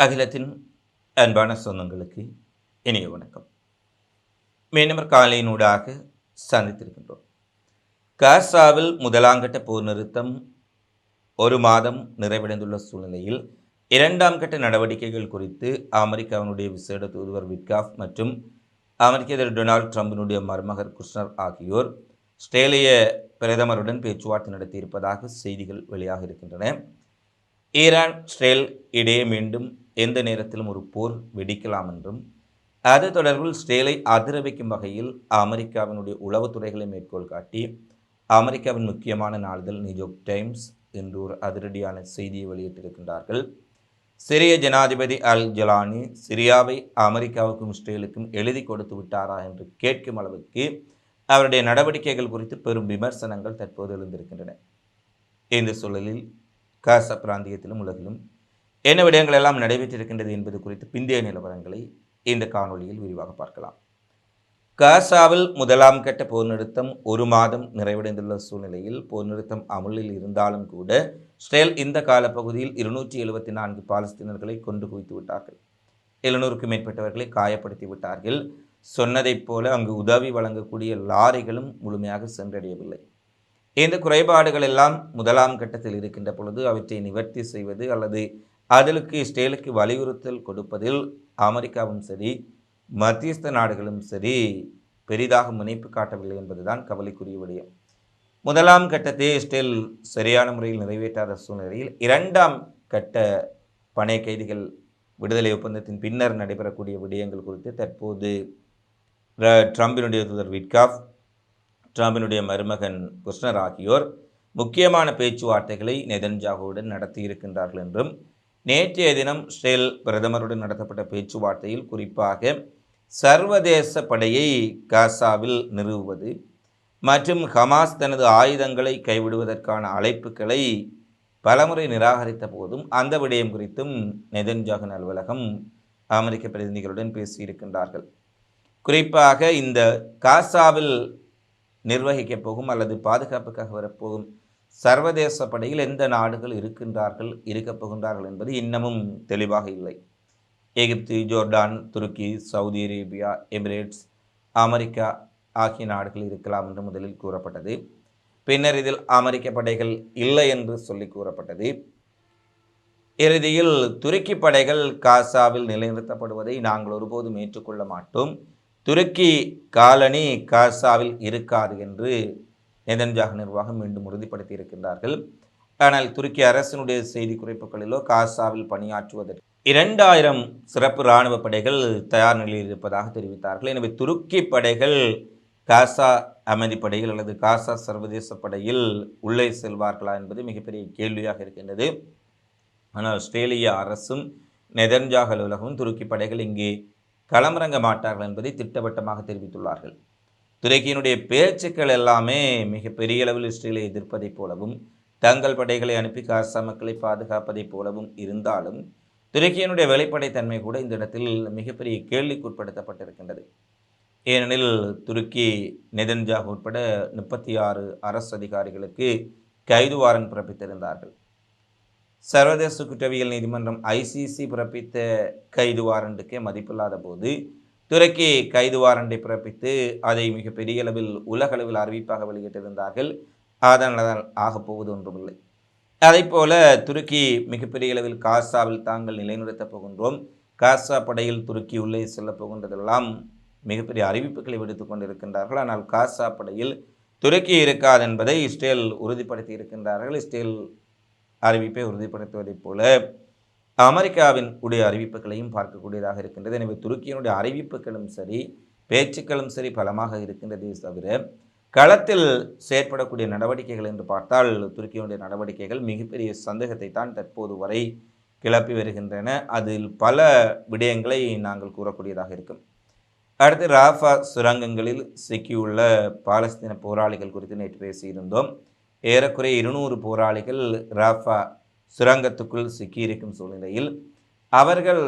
அகிலத்தின் அன்பான சொந்தங்களுக்கு இனிய வணக்கம். மீண்டும் காலையினூடாக சந்தித்திருக்கின்றோம். காசாவில் முதலாங்கட்ட போர் நிறுத்தம் ஒரு மாதம் நிறைவடைந்துள்ள சூழ்நிலையில் இரண்டாம் கட்ட நடவடிக்கைகள் குறித்து அமெரிக்காவினுடைய விசேட தூதுவர் விட்காஃப் மற்றும் அமெரிக்க அதிபர் டொனால்ட் ட்ரம்பினுடைய மருமகர் குஷ்னர் ஆகியோர் ஆஸ்திரேலிய பிரதமருடன் பேச்சுவார்த்தை நடத்தியிருப்பதாக செய்திகள் வெளியாக இருக்கின்றன. ஈரான் இஸ்ரேல் இடையே மீண்டும் எந்த நேரத்திலும் ஒரு போர் வெடிக்கலாம் என்றும் அது தொடர்பில் இஸ்ரேலை அதிர வைக்கும் வகையில் அமெரிக்காவினுடைய உளவுத்துறைகளை மேற்கோள் காட்டி அமெரிக்காவின் முக்கியமான நாளிதழ் நியூயார்க் டைம்ஸ் என்று ஒரு அதிரடியான செய்தியை வெளியிட்டிருக்கின்றார்கள். சிரிய ஜனாதிபதி அல் ஜலானி சிரியாவை அமெரிக்காவுக்கும் இஸ்ரேலுக்கும் எழுதி கொடுத்து விட்டாரா என்று கேட்கும் அளவுக்கு அவருடைய நடவடிக்கைகள் குறித்து பெரும் விமர்சனங்கள் தற்போது எழுந்திருக்கின்றன. இந்த சூழலில் காசா பிராந்தியத்திலும் உலகிலும் என்ன விடயங்கள் எல்லாம் நடைபெற்றிருக்கின்றது என்பது குறித்து பிந்தைய நிலவரங்களை இந்த காணொலியில் விரிவாக பார்க்கலாம். காசாவில் முதலாம் கட்ட போர் நிறுத்தம் ஒரு மாதம் நிறைவடைந்துள்ள சூழ்நிலையில் போர் நிறுத்தம் அமலில் இருந்தாலும் கூட இஸ்ரேல் இந்த காலப்பகுதியில் 274 பாலஸ்தீனர்களை கொண்டு குவித்து விட்டார்கள். 700க்கும் மேற்பட்டவர்களை காயப்படுத்தி விட்டார்கள். சொன்னதைப் போல அங்கு உதவி வழங்கக்கூடிய லாரிகளும் முழுமையாக சென்றடையவில்லை. இந்த குறைபாடுகள் எல்லாம் முதலாம் கட்டத்தில் இருக்கின்ற பொழுது அவற்றை நிவர்த்தி செய்வது அல்லது அதற்கு இஸ்ரேலுக்கு வலியுறுத்தல் கொடுப்பதில் அமெரிக்காவும் சரி மத்தியஸ்த நாடுகளும் சரி பெரிதாக முனைப்பு காட்டவில்லை என்பதுதான் கவலைக்குரிய விடயம். முதலாம் கட்டத்தை இஸ்ரேல் சரியான முறையில் நிறைவேற்றாத சூழ்நிலையில் இரண்டாம் கட்ட பணை கைதிகள் விடுதலை ஒப்பந்தத்தின் பின்னர் நடைபெறக்கூடிய விடயங்கள் குறித்து தற்போது ட்ரம்பினுடைய தூதர் விட்காஃப், ட்ரம்பினுடைய மருமகன் குஷ்னர் ஆகியோர் முக்கியமான பேச்சுவார்த்தைகளை நெதன்யாகுவுடன் நடத்தியிருக்கின்றார்கள் என்றும் நேற்றைய தினம் இஸ்ரேல் பிரதமருடன் நடத்தப்பட்ட பேச்சுவார்த்தையில் குறிப்பாக சர்வதேச படையை காசாவில் நிறுவுவது மற்றும் ஹமாஸ் தனது ஆயுதங்களை கைவிடுவதற்கான அழைப்புகளை பலமுறை நிராகரித்த போதும் அந்த விடயம் குறித்தும் நெதன்யாகு அலுவலகம் அமெரிக்க பிரதிநிதிகளுடன் பேசியிருக்கின்றார்கள். குறிப்பாக இந்த காசாவில் நிர்வகிக்கப் போகும் அல்லது பாதுகாப்புக்காக வரப்போகும் சர்வதேச படையில் எந்த நாடுகள் இருக்கப் போகின்றார்கள் என்பது இன்னமும் தெளிவாக இல்லை. எகிப்து, ஜோர்டான், துருக்கி, சவுதி அரேபியா, எமிரேட்ஸ், அமெரிக்கா ஆகிய நாடுகள் இருக்கலாம் என்று முதலில் கூறப்பட்டது. பின்னர் இதில் அமெரிக்க படைகள் இல்லை என்று சொல்லி கூறப்பட்டது. இறுதியில் துருக்கி படைகள் காசாவில் நிலைநிறுத்தப்படுவதை நாங்கள் ஒருபோதும் ஏற்றுக்கொள்ள மாட்டோம், துருக்கி காலனி காசாவில் இருக்காது என்று நெதன்யாகு நிர்வாகம் மீண்டும் உறுதிப்படுத்தி இருக்கின்றார்கள். ஆனால் துருக்கி அரசினுடைய செய்தி குறிப்புகளிலோ காசாவில் பணியாற்றுவதற்கு 2000 சிறப்பு இராணுவ படைகள் தயார் நிலையில் இருப்பதாக தெரிவித்தார்கள். எனவே துருக்கி படைகள் காசா அமைதி படையில் அல்லது காசா சர்வதேச படையில் உள்ளே செல்வார்களா என்பது மிகப்பெரிய கேள்வியாக இருக்கின்றது. ஆனால் ஆஸ்திரேலிய அரசும் நெதன்யாகு அலுவலகமும் துருக்கி படைகள் இங்கே களமிறங்க மாட்டார்கள் என்பதை திட்டவட்டமாக தெரிவித்துள்ளார்கள். துருக்கியினுடைய பேச்சுக்கள் எல்லாமே மிக பெரிய அளவில் இஸ்ரேலை எதிர்ப்பதைப் போலவும் தங்கள் படைகளை அனுப்பி காசா மக்களை பாதுகாப்பதைப் போலவும் இருந்தாலும் துருக்கியினுடைய வெளிப்படைத்தன்மை கூட இந்த இடத்தில் மிகப்பெரிய கேள்விக்குட்படுத்தப்பட்டிருக்கின்றது. ஏனெனில் துருக்கி நெதன்யாகு உட்பட 36 அரசு அதிகாரிகளுக்கு கைது வாரண்ட் பிறப்பித்திருந்தார்கள். சர்வதேச குற்றவியல் நீதிமன்றம் ICC பிறப்பித்த கைது வாரண்டுக்கே மதிப்பில்லாத போது துருக்கி கைது வாரண்டை பிறப்பித்து அதை மிக பெரிய அளவில் உலகளவில் அறிவிப்பாக வெளியிட்டிருந்தார்கள். அதனால் ஆகப்போவது ஒன்றுமில்லை. அதை போல துருக்கி மிகப்பெரிய அளவில் காசாவில் தாங்கள் நிலைநிறுத்தப் போகின்றோம், காசா படையில் துருக்கி உள்ளே செல்லப் போகின்றதெல்லாம் மிகப்பெரிய அறிவிப்புகளை விடுத்து கொண்டிருக்கின்றார்கள். ஆனால் காசா படையில் துருக்கி இருக்காது என்பதை இஸ்ரேல் உறுதிப்படுத்தி இருக்கின்றார்கள். இஸ்ரேல் அறிவிப்பை உறுதிப்படுத்துவதைப் போல அமெரிக்காவின் உடைய அறிவிப்புகளையும் பார்க்கக்கூடியதாக இருக்கின்றது. எனவே துருக்கியினுடைய அறிவிப்புகளும் சரி பேச்சுக்களும் சரி பலமாக இருக்கின்றதே தவிர களத்தில் செயற்படக்கூடிய நடவடிக்கைகள் என்று பார்த்தால் துருக்கியினுடைய நடவடிக்கைகள் மிகப்பெரிய சந்தேகத்தை தான் தற்போது வரை கிளப்பி வருகின்றன. அதில் பல விடயங்களை நாங்கள் கூறக்கூடியதாக இருக்கும். அடுத்து ராஃபா சுரங்கங்களில் சிக்கியுள்ள பாலஸ்தீன போராளிகள் குறித்து நேற்று பேசியிருந்தோம். ஏறக்குறைய 200 போராளிகள் ராஃபா சுரங்கத்துக்குள் சிக்கியிருக்கும் சூழ்நிலையில் அவர்கள்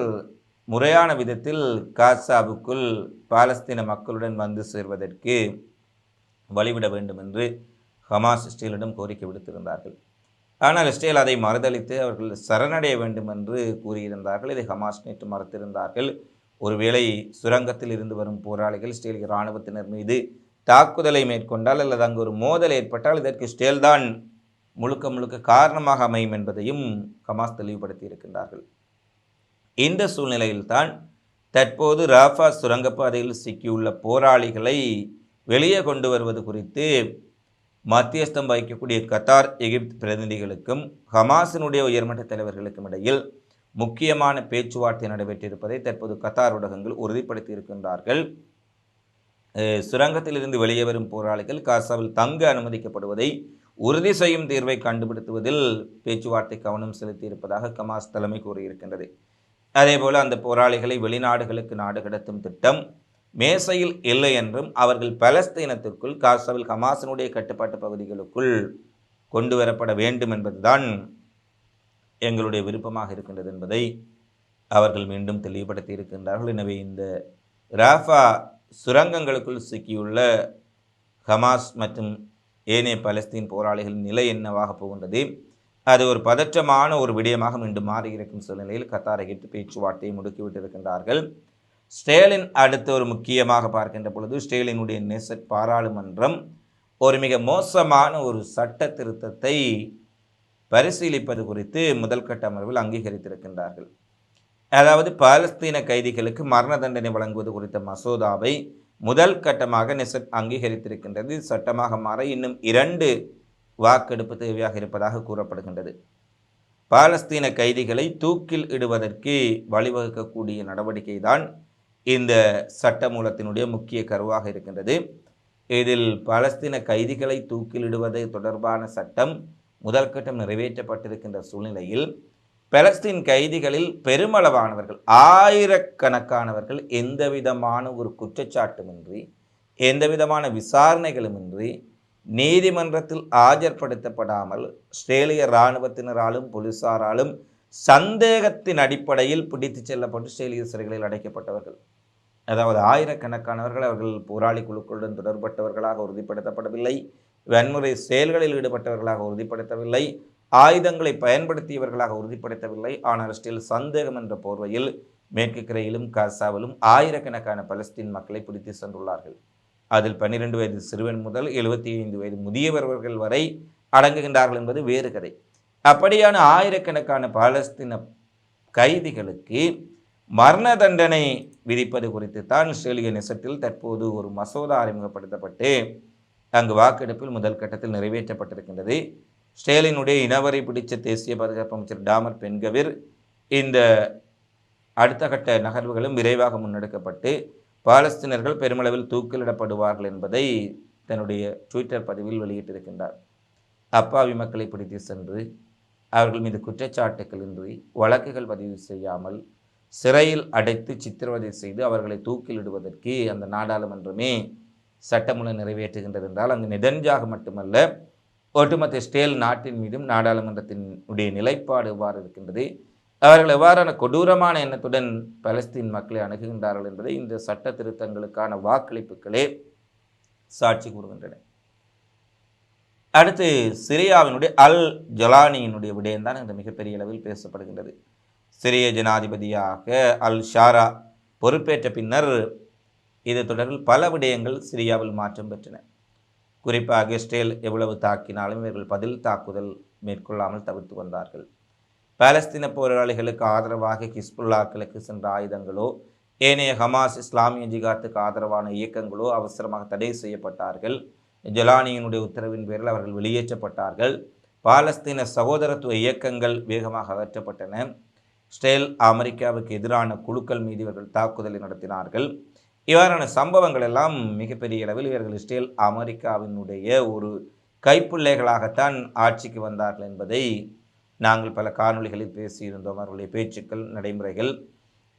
முறையான விதத்தில் காசாவுக்குள் பாலஸ்தீன மக்களுடன் வந்து சேர்வதற்கு வழிவிட வேண்டும் என்று ஹமாஸ் இஸ்ரேலிடம் கோரிக்கை விடுத்திருந்தார்கள். ஆனால் இஸ்ரேல் அதை மறுதளித்து அவர்கள் சரணடைய வேண்டும் என்று கூறியிருந்தார்கள். இதை ஹமாஸ் நேற்று மறுத்திருந்தார்கள். ஒருவேளை சுரங்கத்தில் இருந்து வரும் போராளிகள் இஸ்ரேலிய இராணுவத்தினர் மீது தாக்குதலை மேற்கொண்டால் அல்லது அங்கு ஒரு மோதல் ஏற்பட்டால் இதற்கு இஸ்ரேல் தான் முழுக்க முழுக்க காரணமாக அமையும் என்பதையும் ஹமாஸ் தெளிவுபடுத்தி இருக்கின்றார்கள். இந்த சூழ்நிலையில்தான் தற்போது ராஃபா சுரங்கப்பாதையில் சிக்கியுள்ள போராளிகளை வெளியே கொண்டு வருவது குறித்து மத்தியஸ்தம் வகிக்கக்கூடிய கத்தார், எகிப்து பிரதிநிதிகளுக்கும் ஹமாஸினுடைய உயர்மட்ட தலைவர்களுக்கும் இடையில் முக்கியமான பேச்சுவார்த்தை நடைபெற்றிருப்பதை தற்போது கத்தார் ஊடகங்கள் உறுதிப்படுத்தி இருக்கின்றார்கள். சுரங்கத்திலிருந்து வெளியே வரும் போராளிகள் காசாவில் தங்க அனுமதிக்கப்படுவதை உறுதி செய்யும் தீர்வை கண்டுபிடித்துவதில் பேச்சுவார்த்தை கவனம் செலுத்தி இருப்பதாக ஹமாஸ் தலைமை கூறியிருக்கின்றது. அதேபோல அந்த போராளிகளை வெளிநாடுகளுக்கு நாடு கடத்தும் திட்டம் மேசையில் இல்லை என்றும் அவர்கள் பலஸ்தீனத்திற்குள் காசாவில் ஹமாஸினுடைய கட்டுப்பாட்டு பகுதிகளுக்குள் கொண்டு வரப்பட வேண்டும் என்பதுதான் எங்களுடைய விருப்பமாக இருக்கின்றது என்பதை அவர்கள் மீண்டும் தெளிவுபடுத்தி இருக்கின்றார்கள். எனவே இந்த ராஃபா சுரங்கங்களுக்குள் சிக்கியுள்ள ஹமாஸ் மற்றும் ஏனைய பலஸ்தீன் போராளிகளின் நிலை என்னவாக போகின்றது, அது ஒரு பதற்றமான ஒரு விடயமாக மீண்டும் மாறியிருக்கும் சூழ்நிலையில் கத்தார், எகிப்து பேச்சுவார்த்தையை முடுக்கிவிட்டிருக்கின்றார்கள். ஸ்டேலின் அடுத்து ஒரு முக்கியமாக பார்க்கின்ற பொழுது ஸ்டேலினுடைய நெசட் பாராளுமன்றம் ஒரு மிக மோசமான ஒரு சட்ட திருத்தத்தை பரிசீலிப்பது குறித்து முதல் கட்ட அமர்வில் அங்கீகரித்திருக்கின்றார்கள். அதாவது பாலஸ்தீன கைதிகளுக்கு மரண தண்டனை வழங்குவது குறித்த மசோதாவை முதல் கட்டமாக நெசட் அங்கீகரித்திருக்கின்றது. சட்டமாக மாற இன்னும் 2 வாக்கெடுப்பு தேவையாக இருப்பதாக கூறப்படுகின்றது. பாலஸ்தீன கைதிகளை தூக்கில் இடுவதற்கு வழிவகுக்கக்கூடிய நடவடிக்கை தான் இந்த சட்டமூலத்தினுடைய முக்கிய கருவாக இருக்கின்றது. இதில் பாலஸ்தீன கைதிகளை தூக்கிலிடுவது தொடர்பான சட்டம் முதல் கட்டம் நிறைவேற்றப்பட்டிருக்கின்ற சூழ்நிலையில் பலஸ்தீன் கைதிகளில் பெருமளவானவர்கள், ஆயிரக்கணக்கானவர்கள் எந்தவிதமான ஒரு குற்றச்சாட்டுமின்றி, எந்தவிதமான விசாரணைகளுமின்றி நீதிமன்றத்தில் ஆஜர்படுத்தப்படாமல் இஸ்ரேலிய இராணுவத்தினராலும் போலீசாராலும் சந்தேகத்தின் அடிப்படையில் பிடித்து செல்லப்பட்டு இஸ்ரேலிய சிறைகளில் அடைக்கப்பட்டவர்கள், அதாவது ஆயிரக்கணக்கானவர்கள் அவர்கள் போராளி குழுக்களுடன் தொடர்பட்டவர்களாக உறுதிப்படுத்தப்படவில்லை, வன்முறை செயல்களில் ஈடுபட்டவர்களாக உறுதிப்படுத்தவில்லை, ஆயுதங்களை பயன்படுத்தியவர்களாக உறுதிப்படுத்தவில்லை. ஆனால் இஸ்ரேல் சந்தேகம் என்ற போர்வையில் மேற்கு கரையிலும் காசாவிலும் ஆயிரக்கணக்கான பலஸ்தீன் மக்களை பிடித்து சென்றுள்ளார்கள். அதில் 12 வயது சிறுவன் முதல் 75 வயது முதியவர்கள் வரை அடங்குகின்றார்கள் என்பது வேறு கதை. அப்படியான ஆயிரக்கணக்கான பாலஸ்தீன கைதிகளுக்கு மரண தண்டனை விதிப்பது குறித்து தான் இஸ்ரேலிய நெசட்டில் தற்போது ஒரு மசோதா அறிமுகப்படுத்தப்பட்டு அங்கு வாக்கெடுப்பில் முதல் கட்டத்தில் நிறைவேற்றப்பட்டிருக்கின்றது. இஸ்ரேலினுடைய இனவரை பிடிச்ச தேசிய பாதுகாப்பு அமைச்சர் டாமர் பென்கவிர் இந்த அடுத்த கட்ட நகர்வுகளும் விரைவாக முன்னெடுக்கப்பட்டு பாலஸ்தீனர்கள் பெருமளவில் தூக்கிலிடப்படுவார்கள் என்பதை தன்னுடைய ட்விட்டர் பதிவில் வெளியிட்டிருக்கின்றார். அப்பாவி மக்களை பிடித்து சென்று அவர்கள் மீது குற்றச்சாட்டுகளின்றி வழக்குகள் பதிவு செய்யாமல் சிறையில் அடைத்து சித்திரவதை செய்து அவர்களை தூக்கிலிடுவதற்கு அந்த நாடாளுமன்றமே சட்டமூலம் நிறைவேற்றுகின்றது என்றால் அங்கு நெதன்யாகு மட்டுமல்ல, ஒட்டுமொத்த இஸ்ரேல் நாட்டின் மீதும் நாடாளுமன்றத்தினுடைய நிலைப்பாடு எவ்வாறு இருக்கின்றது, அவர்கள் எவ்வாறான கொடூரமான எண்ணத்துடன் பலஸ்தீன் மக்களை அணுகுகின்றார்கள் என்பதை இந்த சட்ட திருத்தங்களுக்கான வாக்களிப்புகளே சாட்சி கூறுகின்றன. அடுத்து சிரியாவினுடைய அல் ஜலானியினுடைய விடயம்தான் இந்த மிகப்பெரிய அளவில் பேசப்படுகின்றது. சிரிய ஜனாதிபதியாக அல் ஷாரா பொறுப்பேற்ற பின்னர் இது தொடர்பில் பல விடயங்கள் சிரியாவில் மாற்றம் பெற்றன. குறிப்பாக இஸ்ரேல் எவ்வளவு தாக்கினாலும் இவர்கள் பதில் தாக்குதல் மேற்கொள்ளாமல் தவிர்த்து வந்தார்கள். பாலஸ்தீன போராளிகளுக்கு ஆதரவாக ஹிஸ்புல்லாக்களுக்கு சென்ற ஆயுதங்களோ ஏனைய ஹமாஸ் இஸ்லாமிய ஜிகாத்துக்கு ஆதரவான இயக்கங்களோ அவசரமாக தடை செய்யப்பட்டார்கள். ஜலானியினுடைய உத்தரவின் பேரில் அவர்கள் வெளியேற்றப்பட்டார்கள். பாலஸ்தீன சகோதரத்துவ இயக்கங்கள் வேகமாக அகற்றப்பட்டன. இஸ்ரேல் அமெரிக்காவுக்கு எதிரான குழுக்கள் மீது இவர்கள் தாக்குதலை நடத்தினார்கள். இவ்வாறான சம்பவங்கள் எல்லாம் மிகப்பெரிய அளவில் இவர்கள் இஸ்ரேல் அமெரிக்காவினுடைய ஒரு கைப்பிள்ளைகளாகத்தான் ஆட்சிக்கு வந்தார்கள் என்பதை நாங்கள் பல காணொளிகளில் பேசியிருந்தோம். அவர்களுடைய பேச்சுக்கள், நடைமுறைகள்,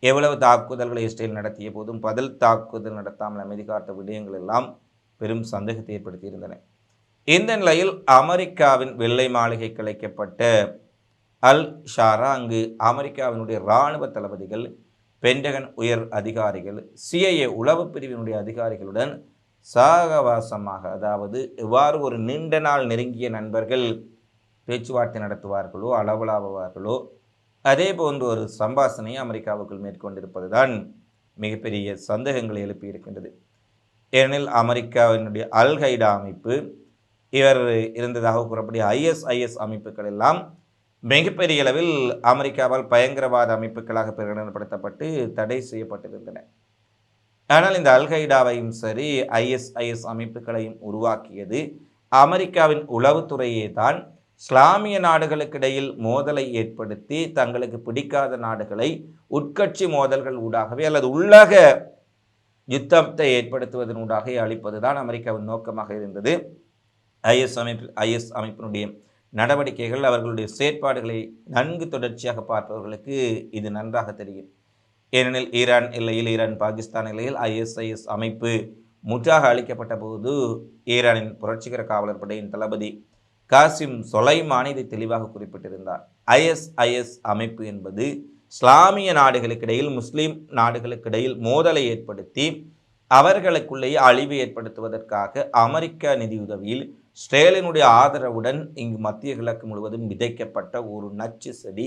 எவ்வளவு தாக்குதல்களை இஸ்ரேல் நடத்திய போதும் பதில் தாக்குதல் நடத்தாமல் அமைதி காத்த விடயங்கள் எல்லாம் பெரும் சந்தேகத்தை ஏற்படுத்தியிருந்தன. இந்த நிலையில் அமெரிக்காவின் வெள்ளை மாளிகை கலைக்கப்பட்ட அல் ஷாரா அங்கு அமெரிக்காவினுடைய இராணுவ தளபதிகள், பென்டகன் உயர் அதிகாரிகள், CIA உளவு பிரிவினுடைய அதிகாரிகளுடன் சாகவாசமாக, அதாவது எவ்வாறு ஒரு நீண்ட நாள் நெருங்கிய நண்பர்கள் பேச்சுவார்த்தை நடத்துவார்களோ, அளவலாவுவார்களோ, அதே போன்ற ஒரு சம்பாஷணையை அமெரிக்காவுக்குள் மேற்கொண்டிருப்பது தான் மிகப்பெரிய சந்தேகங்களை எழுப்பியிருக்கின்றது. ஏனெனில் அமெரிக்காவினுடைய அல்-கைடா அமைப்பு, இவர் இருந்ததாக கூறக்கூடிய ISIS அமைப்புகள் எல்லாம் மிகப்பெரிய அளவில் அமெரிக்காவால் பயங்கரவாத அமைப்புகளாக பிரகடனப்படுத்தப்பட்டு தடை செய்யப்பட்டிருந்தன. ஆனால் இந்த அல்-கைடாவையும் சரி ISIS அமைப்புகளையும் உருவாக்கியது அமெரிக்காவின் உளவுத்துறையே தான். இஸ்லாமிய நாடுகளுக்கிடையில் மோதலை ஏற்படுத்தி தங்களுக்கு பிடிக்காத நாடுகளை உட்கட்சி மோதல்கள் ஊடாகவே அல்லது உள்ளக யுத்தத்தை ஏற்படுத்துவதனூடாக அளிப்பது தான் அமெரிக்காவின் நோக்கமாக இருந்தது. IS அமைப்பினுடைய நடவடிக்கைகள், அவர்களுடைய செயற்பாடுகளை நன்கு தொடர்ச்சியாக பார்ப்பவர்களுக்கு இது நன்றாக தெரியும். ஏனெனில் ஈரான் எல்லையில், ஈரான் பாகிஸ்தான் எல்லையில் ISIS அமைப்பு முற்றாக அளிக்கப்பட்ட போது ஈரானின் புரட்சிகர காவலர் படையின் தளபதி காசிம் சொலைமானி இதை தெளிவாக குறிப்பிட்டிருந்தார். ISIS அமைப்பு என்பது இஸ்லாமிய நாடுகளுக்கிடையில், முஸ்லீம் நாடுகளுக்கிடையில் மோதலை ஏற்படுத்தி அவர்களுக்குள்ளேயே அழிவு ஏற்படுத்துவதற்காக அமெரிக்க நிதியுதவியில் இஸ்ரேலினுடைய ஆதரவுடன் இங்கு மத்திய கிழக்கு முழுவதும் விதைக்கப்பட்ட ஒரு நச்சு செடி.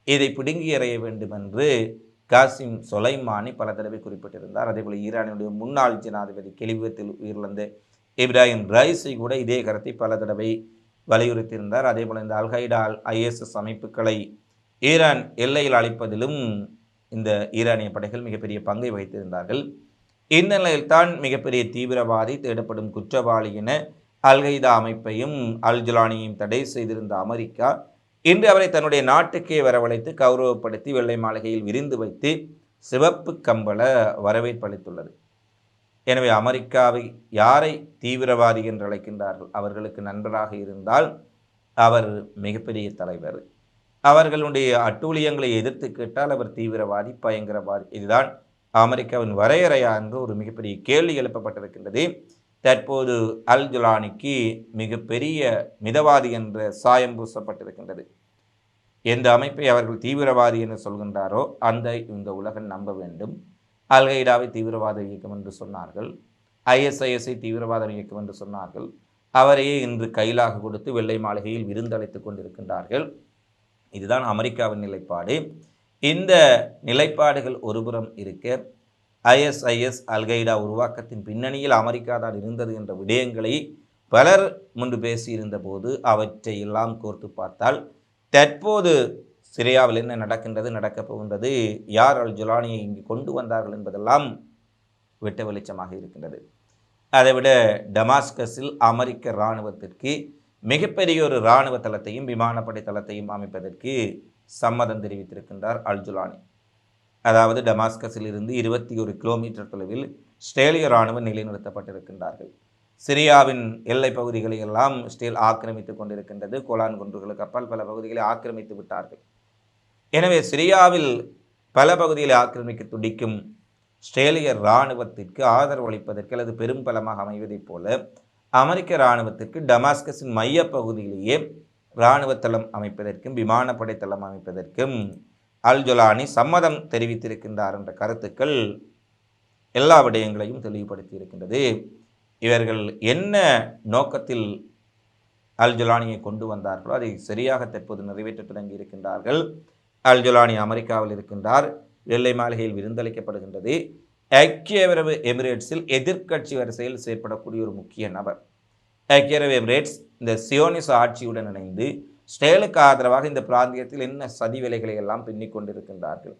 இதை பிடுங்கி எறிய வேண்டும் என்று காசிம் சொலைமானி பல தடவை குறிப்பிட்டிருந்தார். அதேபோல் ஈரானுடைய முன்னாள் ஜனாதிபதி கெலிவத்தில் உயிரிழந்த இப்ராஹிம் ரைஸை கூட இதே கருத்தை பல தடவை வலியுறுத்தியிருந்தார். அதேபோல் இந்த அல்-கைடா ISIS அமைப்புகளை ஈரான் எல்லையில் அழிப்பதிலும் இந்த ஈரானிய படைகள் மிகப்பெரிய பங்கை வகித்திருந்தார்கள். இந்த நிலையில்தான் மிகப்பெரிய தீவிரவாதி, தேடப்படும் குற்றவாளி என அல்-கைடா அமைப்பையும் அல்-ஜுலானியையும் தடை செய்திருந்த அமெரிக்கா இன்று அவரை தன்னுடைய நாட்டுக்கே வரவழைத்து கௌரவப்படுத்தி வெள்ளை மாளிகையில் விருந்து வைத்து சிவப்பு கம்பள வரவேற்பு அளித்துள்ளது. எனவே அமெரிக்காவை யாரை தீவிரவாதி என்று அழைக்கின்றார்கள்? அவர்களுக்கு நண்பராக இருந்தால் அவர் மிகப்பெரிய தலைவர். அவர்களுடைய அட்டூழியங்களை எதிர்த்து கேட்டால் அவர் தீவிரவாதி, பயங்கரவாதி. இதுதான் அமெரிக்காவின் வரையறையா என்று ஒரு மிகப்பெரிய கேள்வி எழுப்பப்பட்டிருக்கின்றது. தற்போது அல்-ஜுலானிக்கு மிகப்பெரிய மிதவாதி என்ற சாயம் பூசப்பட்டிருக்கின்றது. எந்த அமைப்பை அவர்கள் தீவிரவாதி என்று சொல்கின்றாரோ இந்த உலகம் நம்ப வேண்டும். அல்-கைடாவை தீவிரவாத இயக்கம் என்று சொன்னார்கள், ISISஐ தீவிரவாத இயக்கம் என்று சொன்னார்கள். அவரையே இன்று கையிலாக கொடுத்து வெள்ளை மாளிகையில் விருந்தளித்துக் கொண்டிருக்கின்றார்கள். இதுதான் அமெரிக்காவின் நிலைப்பாடு. இந்த நிலைப்பாடுகள் ஒருபுறம் இருக்க, ISIS அல்-கைடா உருவாக்கத்தின் பின்னணியில் அமெரிக்கா தான் இருந்தது என்ற விடயங்களை பலர் முன்பு பேசியிருந்த போது அவற்றை எல்லாம் கோர்த்து பார்த்தால் தற்போது சிரியாவில் என்ன நடக்கின்றது, நடக்கப் போகின்றது, யார் அல்-ஜுலானியை இங்கு கொண்டு வந்தார்கள் என்பதெல்லாம் வெட்ட வெளிச்சமாக இருக்கின்றது. அதைவிட டமாஸ்கஸில் அமெரிக்க இராணுவத்திற்கு மிகப்பெரிய ஒரு இராணுவ தளத்தையும் விமானப்படை தளத்தையும் அமைப்பதற்கு சம்மதம் தெரிவித்திருக்கின்றார் அல்-ஜுலானி. அதாவது டமாஸ்கஸில் இருந்து 21 கிலோமீட்டர் தொலைவில் இஸ்ரேலிய இராணுவம் நிலைநிறுத்தப்பட்டிருக்கின்றார்கள். சிரியாவின் எல்லை பகுதிகளை எல்லாம் இஸ்ரேல் ஆக்கிரமித்துக் கொண்டிருக்கின்றது. கோலான் குன்றுகளுக்கு அப்பால் பல பகுதிகளை ஆக்கிரமித்து விட்டார்கள். எனவே சிரியாவில் பல பகுதிகளை ஆக்கிரமிக்க துடிக்கும் இஸ்ரேலிய இராணுவத்திற்கு ஆதரவு அளிப்பதற்கு அல்லது பெரும் பலமாக அமைவதைப் போல அமெரிக்க இராணுவத்திற்கு டமாஸ்கஸின் மையப்பகுதியிலேயே இராணுவ தளம் அமைப்பதற்கும் விமானப்படை தளம் அமைப்பதற்கும் அல்-ஜுலானி சம்மதம் தெரிவித்திருக்கின்றார் என்ற கருத்துக்கள் எல்லா விடயங்களையும் தெளிவுபடுத்தி இருக்கின்றது. இவர்கள் என்ன நோக்கத்தில் அல்-ஜுலானியை கொண்டு வந்தார்களோ அதை சரியாக தற்போது நிறைவேற்ற தொடங்கி இருக்கின்றார்கள். அல்-ஜுலானி அமெரிக்காவில் இருக்கின்றார், வெள்ளை மாளிகையில் விருந்தளிக்கப்படுகின்றது. ஐக்கிய அரபு எமிரேட்ஸில் எதிர்க்கட்சி வரிசையில் செயற்படக்கூடிய ஒரு முக்கிய நபர். ஐக்கிய அரபு எமிரேட்ஸ் இந்த சியோனிச ஆட்சியுடன் இணைந்து இஸ்ரேலுக்கு ஆதரவாக இந்த பிராந்தியத்தில் என்ன சதி வேலைகளை எல்லாம் பின்னிக் கொண்டிருக்கின்றார்கள்,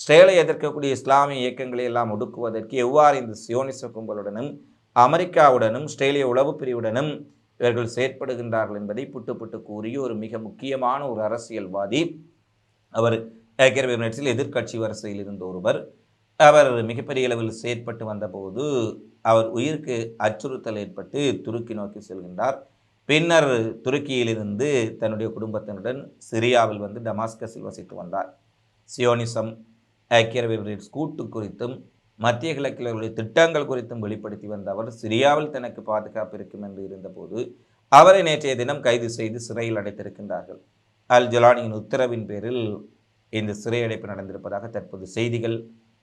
இஸ்ரேலை எதிர்க்கக்கூடிய இஸ்லாமிய இயக்கங்களை எல்லாம் ஒடுக்குவதற்கு எவ்வாறு இந்த சியோனிச கும்பலுடனும் அமெரிக்காவுடனும் இஸ்ரேலிய உளவு பிரிவுடனும் இவர்கள் செயற்படுகின்றார்கள் என்பதை புட்டு புட்டு கூறிய ஒரு மிக முக்கியமான ஒரு அரசியல்வாதி. அவர் ஐக்கிய அரபு எமிரேட்ஸில் எதிர்க்கட்சி வரிசையில் இருந்த ஒருவர். அவர் மிகப்பெரிய அளவில் செயற்பட்டு வந்தபோது அவர் உயிருக்கு அச்சுறுத்தல் ஏற்பட்டு துருக்கி நோக்கி செல்கின்றார். பின்னர் துருக்கியிலிருந்து தன்னுடைய குடும்பத்தினுடன் சிரியாவில் வந்து டமாஸ்கஸில் வசித்து வந்தார். சியோனிசம், ஐக்கிய அரபு எமிரேட்ஸ் கூட்டு குறித்தும் மத்திய கிழக்கில் அவருடைய திட்டங்கள் குறித்தும் வெளிப்படுத்தி வந்த அவர் சிரியாவில் தனக்கு பாதுகாப்பு இருக்கும் என்று இருந்தபோது அவரை நேற்றைய தினம் கைது செய்து சிறையில் அடைத்திருக்கின்றார்கள். அல்-ஜுலானியின் உத்தரவின் பேரில் இந்த சிறை அடைப்பு நடந்திருப்பதாக தற்போது செய்திகள்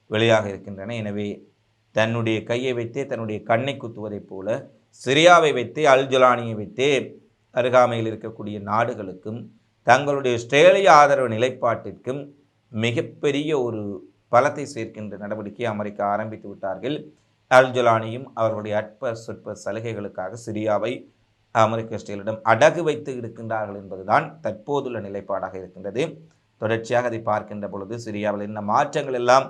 வெளியாக இருக்கின்றன. எனவே தன்னுடைய கையை வைத்தே தன்னுடைய கண்ணை குத்துவதைப் போல சிரியாவை வைத்தே அல்-ஜுலானியை வைத்தே அருகாமையில் இருக்கக்கூடிய நாடுகளுக்கும் தங்களுடைய ஆஸ்திரேலிய ஆதரவு நிலைப்பாட்டிற்கும் மிகப்பெரிய ஒரு பலத்தை சேர்க்கின்ற நடவடிக்கையை அமெரிக்கா ஆரம்பித்து விட்டார்கள். அல்-ஜுலானியும் அவர்களுடைய அற்ப சொற்ப சலுகைகளுக்காக சிரியாவை அமெரிக்க இஸ்ரேலிடம் அடகு வைத்து இருக்கின்றார்கள் என்பதுதான் தற்போதுள்ள நிலைப்பாடாக இருக்கின்றது. தொடர்ச்சியாக அதை பார்க்கின்ற பொழுது சிரியாவில் என்ன மாற்றங்கள் எல்லாம்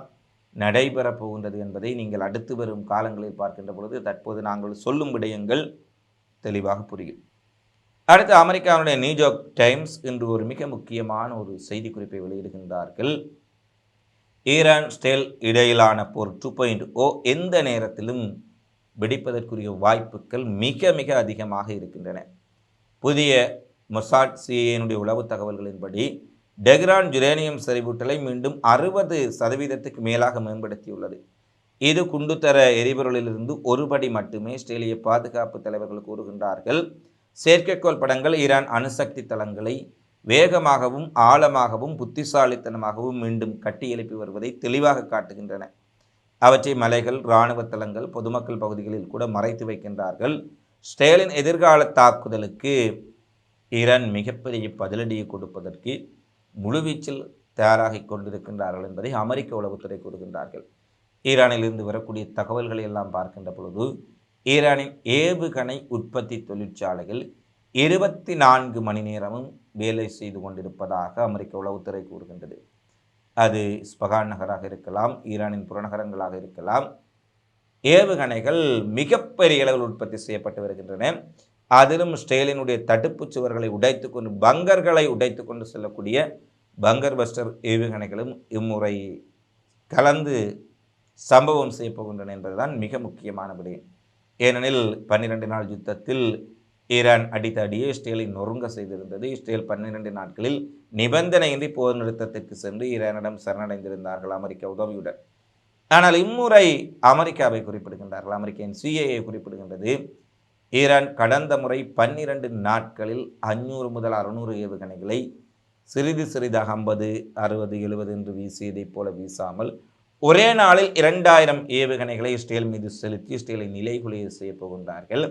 நடைபெறப் போகின்றது என்பதை நீங்கள் அடுத்து வரும் காலங்களில் பார்க்கின்ற பொழுது தற்போது நாங்கள் சொல்லும் விடயங்கள் தெளிவாக புரியும். அடுத்து அமெரிக்காவுடைய நியூயார்க் டைம்ஸ் இன்று ஒரு மிக முக்கியமான ஒரு செய்தி குறிப்பை வெளியிடுகின்றார்கள். ஈரான் இஸ்ரேல் இடையிலான போர் 2.0 எந்த நேரத்திலும் வெடிப்பதற்குரிய வாய்ப்புகள் மிக மிக அதிகமாக இருக்கின்றன. புதிய மொசாட் சிஐஏனுடைய உளவு தகவல்களின்படி டெஹ்ரான் யுரேனியம் செறிவூட்டலை மீண்டும் 60% மேலாக மேம்படுத்தியுள்ளது. இது குண்டுத்தர எரிபொருளிலிருந்து ஒருபடி மட்டுமே இஸ்ரேலிய பாதுகாப்பு தலைவர்கள் கூறுகின்றார்கள். செயற்கைக்கோள் படங்கள் ஈரான் அணுசக்தி தளங்களை வேகமாகவும் ஆழமாகவும் புத்திசாலித்தனமாகவும் மீண்டும் கட்டியெழுப்பி வருவதை தெளிவாக காட்டுகின்றன. அவற்றை மலைகள், இராணுவ தளங்கள், பொதுமக்கள் பகுதிகளில் கூட மறைத்து வைக்கின்றார்கள். இஸ்ரேலின் எதிர்கால தாக்குதலுக்கு ஈரான் மிகப்பெரிய பதிலடியை கொடுப்பதற்கு முழுவீச்சில் தயாராகி கொண்டிருக்கின்றார்கள் என்பதை அமெரிக்க உளவுத்துறை கூறுகின்றார்கள். ஈரானிலிருந்து வரக்கூடிய தகவல்களை எல்லாம் பார்க்கின்ற பொழுது ஈரானின் ஏவுகணை உற்பத்தி தொழிற்சாலைகள் 24 மணி நேரமும் வேலை செய்து கொண்டிருப்பதாக அமெரிக்க உளவுத்துறை கூறுகின்றது. அது ஸ்பகான் நகராக இருக்கலாம், ஈரானின் புறநகரங்களாக இருக்கலாம். ஏவுகணைகள் மிகப்பெரிய அளவில் உற்பத்தி செய்யப்பட்டு வருகின்றன. அதிலும் இஸ்ரேலினுடைய தடுப்பு சுவர்களை உடைத்து கொண்டு பங்கர்களை உடைத்து கொண்டு செல்லக்கூடிய பங்கர் பஸ்டர் ஏவுகணைகளும் இம்முறை கலந்து சம்பவம் செய்யப்போகின்றன என்பதுதான் மிக முக்கியமான விடயம். ஏனெனில் 12 நாள் யுத்தத்தில் ஈரான் அடித்த அடியே இஸ்ரேலை நொறுங்க செய்திருந்தது. இஸ்ரேல் 12 நாட்களில் நிபந்தனையின்றி போர் நிறுத்தத்திற்கு சென்று ஈரானிடம் சரணடைந்திருந்தார்கள் அமெரிக்க உதவியுடன். ஆனால் இம்முறை அமெரிக்காவை குறிப்பிடுகின்றார்கள். அமெரிக்காவின் சிஐஏ குறிப்பிடுகின்றது, ஈரான் கடந்த முறை 12 நாட்களில் 500 முதல் 600 ஏவுகணைகளை சிறிது சிறிதாக 50, 60, 70 என்று வீசியதைப் போல வீசாமல் ஒரே நாளில் 2000 ஏவுகணைகளை இஸ்ரேல் மீது செலுத்தி இஸ்ரேலை நிலைகுலைய செய்ய போகின்றார்கள்.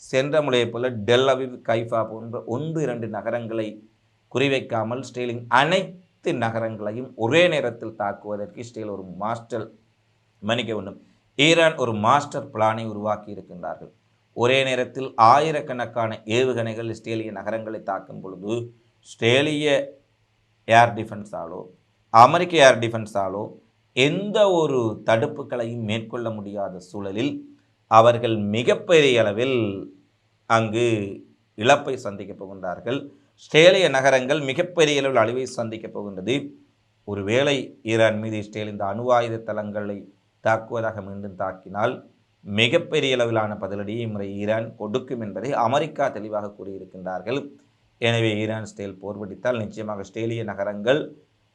சென்ற முறையை போல டெல் அவிவ், கைஃபா போன்ற 1-2 நகரங்களை குறிவைக்காமல் இஸ்ரேலின் அனைத்து நகரங்களையும் ஒரே நேரத்தில் தாக்குவதற்கு இஸ்ரேல் ஒரு ஈரான் ஒரு மாஸ்டர் பிளானை உருவாக்கி இருக்கின்றார்கள். ஒரே நேரத்தில் ஆயிரக்கணக்கான ஏவுகணைகள் இஸ்ரேலிய நகரங்களை தாக்கும் பொழுது இஸ்ரேலிய ஏர் டிஃபென்ஸாலோ அமெரிக்க ஏர் டிஃபென்ஸாலோ எந்த ஒரு தடுப்புகளையும் மேற்கொள்ள முடியாத சூழலில் அவர்கள் மிகப்பெரிய அளவில் அங்கு இழப்பை சந்திக்கப் போகின்றார்கள். இஸ்ரேலிய நகரங்கள் மிகப்பெரிய அளவில் அழிவை சந்திக்கப் போகின்றது. ஒருவேளை ஈரான் மீது இஸ்ரேல் இந்த அணு ஆயுத தளங்களை தாக்குவதாக மீண்டும் தாக்கினால் மிகப்பெரிய அளவிலான பதிலடியை இம்முறை ஈரான் கொடுக்கும் என்பதை அமெரிக்கா தெளிவாக கூறியிருக்கின்றார்கள். எனவே ஈரான் இஸ்ரேல் போர் வெடித்தால் நிச்சயமாக இஸ்ரேலிய நகரங்கள்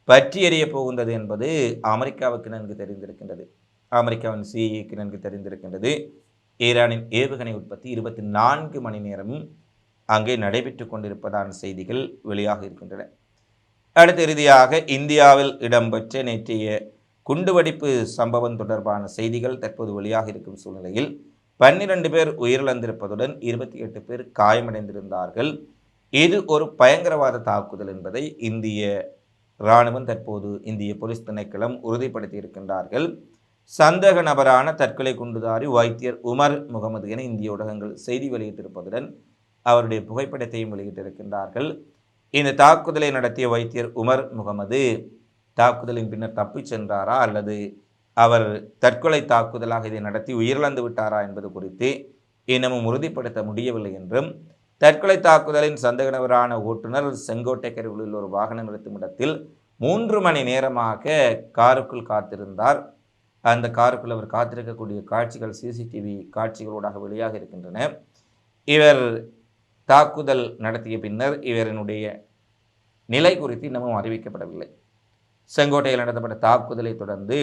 பற்றி எறிய போகின்றது என்பது அமெரிக்காவுக்கு நன்கு தெரிந்திருக்கின்றது. அமெரிக்காவின் சிஐஏக்கு நன்கு தெரிந்திருக்கின்றது. ஈரானின் ஏவுகணை உற்பத்தி 24 மணி நேரமும் அங்கே நடைபெற்று கொண்டிருப்பதான செய்திகள் வெளியாக இருக்கின்றன. அடுத்த இறுதியாக இந்தியாவில் இடம்பெற்ற நேற்றைய குண்டுவெடிப்பு சம்பவம் தொடர்பான செய்திகள் தற்போது வெளியாக இருக்கும் சூழ்நிலையில் 12 பேர் உயிரிழந்திருப்பதுடன் 28 பேர் காயமடைந்திருந்தார்கள். இது ஒரு பயங்கரவாத தாக்குதல் என்பதை இந்திய இராணுவம் தற்போது இந்திய போலீஸ் திணைக்களம் உறுதிப்படுத்தி இருக்கின்றார்கள். சந்தேக நபரான தற்கொலை குண்டுதாரி வைத்தியர் உமர் முகமது என இந்திய ஊடகங்கள் செய்தி வெளியிட்டிருப்பதுடன் அவருடைய புகைப்படத்தையும் வெளியிட்டிருக்கின்றார்கள். இந்த தாக்குதலை நடத்திய வைத்தியர் உமர் முகமது தாக்குதலின் பின்னர் தப்பிச் சென்றாரா அல்லது அவர் தற்கொலை தாக்குதலாக இதை நடத்தி உயிரிழந்து விட்டாரா என்பது குறித்து இன்னமும் உறுதிப்படுத்த முடியவில்லை என்றும், தற்கொலை தாக்குதலின் சந்தேக நபரான ஓட்டுநர் செங்கோட்டை கருவில் ஒரு வாகன நிறுத்தும் இடத்தில் 3 மணி நேரமாக காருக்குள் காத்திருந்தார். அந்த காருக்குள் அவர் காத்திருக்கக்கூடிய காட்சிகள் சிசிடிவி காட்சிகளோடாக வெளியாக இருக்கின்றன. இவர் தாக்குதல் நடத்திய பின்னர் இவரினுடைய நிலை குறித்து இன்னமும் அறிவிக்கப்படவில்லை. செங்கோட்டையில் நடத்தப்பட்ட தாக்குதலை தொடர்ந்து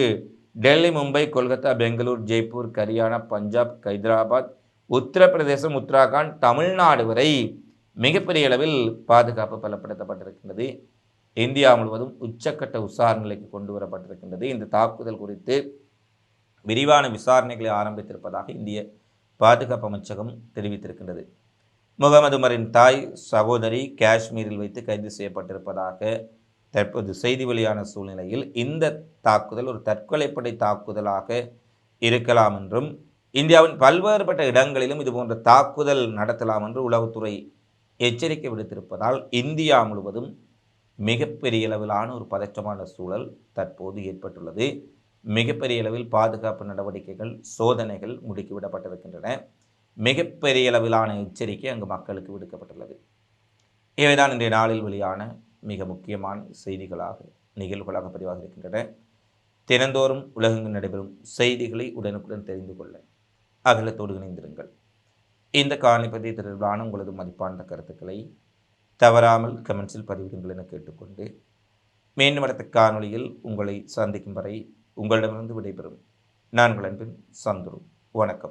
டெல்லி, மும்பை, கொல்கத்தா, பெங்களூர், ஜெய்ப்பூர், ஹரியானா, பஞ்சாப், ஹைதராபாத், உத்தரப்பிரதேசம், உத்தராகண்ட், தமிழ்நாடு வரை மிகப்பெரிய அளவில் பாதுகாப்பு பலப்படுத்தப்பட்டிருக்கின்றது. இந்தியா முழுவதும் உச்சக்கட்ட விசாரணை நிலைக்கு கொண்டு வரப்பட்டிருக்கின்றது. இந்த தாக்குதல் குறித்து விரிவான விசாரணைகளை ஆரம்பித்திருப்பதாக இந்திய பாதுகாப்பு அமைச்சகம் தெரிவித்திருக்கின்றது. முகமது உமரின் தாய் சகோதரி காஷ்மீரில் வைத்து கைது செய்யப்பட்டிருப்பதாக தற்போது செய்தி வெளியான சூழ்நிலையில் இந்த தாக்குதல் ஒரு தற்கொலைப்படை தாக்குதலாக இருக்கலாம் என்றும் இந்தியாவின் பல்வேறுபட்ட இடங்களிலும் இதுபோன்ற தாக்குதல் நடத்தலாம் என்று உளவுத்துறை எச்சரிக்கை விடுத்திருப்பதால் இந்தியா முழுவதும் மிகப்பெரிய அளவிலான ஒரு பதற்றமான சூழல் தற்போது ஏற்பட்டுள்ளது. மிகப்பெரிய அளவில் பாதுகாப்பு நடவடிக்கைகள் சோதனைகள் முடுக்கிவிடப்பட்டிருக்கின்றன. மிகப்பெரிய அளவிலான எச்சரிக்கை அங்கு மக்களுக்கு விடுக்கப்பட்டுள்ளது. இவைதான் இன்றைய நாளில் வெளியான மிக முக்கியமான செய்திகளாக நிகழ்வுகளாக பதிவாக இருக்கின்றன. தினந்தோறும் உலகெங்கும் நடைபெறும் செய்திகளை உடனுக்குடன் தெரிந்து கொள்ள அகலத்தோடு இணைந்திருங்கள். இந்த காணொளி பற்றி தொடர்பான உங்களது மதிப்பான கருத்துக்களை தவறாமல் கமெண்ட்ஸில் பதிவிடுங்கள் என கேட்டுக்கொண்டு மீண்டும் அடுத்த காணொளியில் உங்களை சந்திக்கும் வரை உங்களிடமிருந்து விடைபெறும் நான் உங்கள் அன்பின் சந்துரு. வணக்கம்.